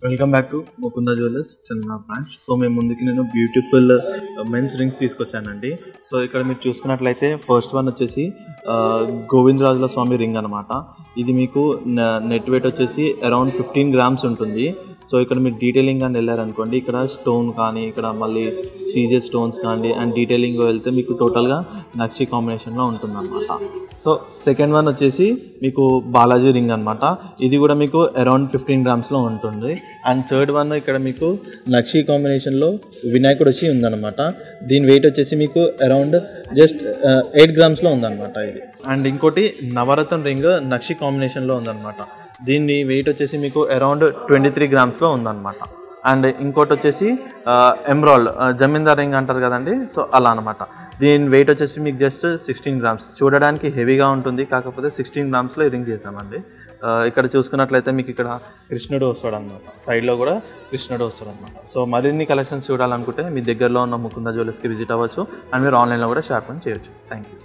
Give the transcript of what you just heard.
Welcome back to Mukunda jewellers Chandana branch. So మేము ముందుకి నేను బ్యూటిఫుల్ మెన్స్ రింగ్స్ తీసుకొచ్చానండి. సో ఇక్కడ మీరు చూసుకున్నట్లయితే ఫస్ట్ వన్ వచ్చేసి గోవిందరాజుల స్వామి రింగ్ అనమాట. ఇది మీకు నెట్ వెయిట్ వచ్చేసి అరౌండ్ 15 grams ఉంటుంది. సో ఇక్కడ మీరు డీటెయిలింగ్ అని వెళ్ళారనుకోండి, ఇక్కడ స్టోన్ కానీ ఇక్కడ మళ్ళీ సీజెడ్ స్టోన్స్ కానీ అండ్ డీటెయిలింగ్ వెళ్తే మీకు టోటల్గా నక్షి కాంబినేషన్లో ఉంటుందన్నమాట. సో సెకండ్ వన్ వచ్చేసి మీకు బాలాజీ రింగ్ అనమాట. ఇది కూడా మీకు అరౌండ్ 15 grams ఉంటుంది. అండ్ థర్డ్ వన్ ఇక్కడ మీకు నక్షి కాంబినేషన్లో వినాయకుడు వచ్చి ఉందన్నమాట. దీని వెయిట్ వచ్చేసి మీకు అరౌండ్ జస్ట్ 8 grams ఉందన్నమాట ఇది. అండ్ ఇంకోటి నవరత్న రింగ్ నక్షి కాంబినేషన్లో ఉందన్నమాట. దీని వెయిట్ వచ్చేసి మీకు అరౌండ్ 23 grams ఉందన్నమాట. అండ్ ఇంకోటి వచ్చేసి ఎమ్రాల్డ్ జమీందార్ రింగ్ అంటారు కదండి, సో అలా అనమాట. దీని వెయిట్ వచ్చేసి మీకు జస్ట్ 16 grams. చూడడానికి హెవీగా ఉంటుంది, కాకపోతే 16 grams ఈ రింగ్ చేసామండి. ఇక్కడ చూసుకున్నట్లయితే మీకు ఇక్కడ కృష్ణుడు వస్తాడు అనమాట, సైడ్లో కూడా కృష్ణుడు వస్తాడు అనమాట. సో మరిన్ని కలెక్షన్స్ చూడాలనుకుంటే మీ దగ్గరలో ఉన్న ముకుంద జ్యువెలర్స్కి విజిట్ అవ్వచ్చు అండ్ మీరు ఆన్లైన్లో కూడా షాపింగ్ చేయొచ్చు. Thank you.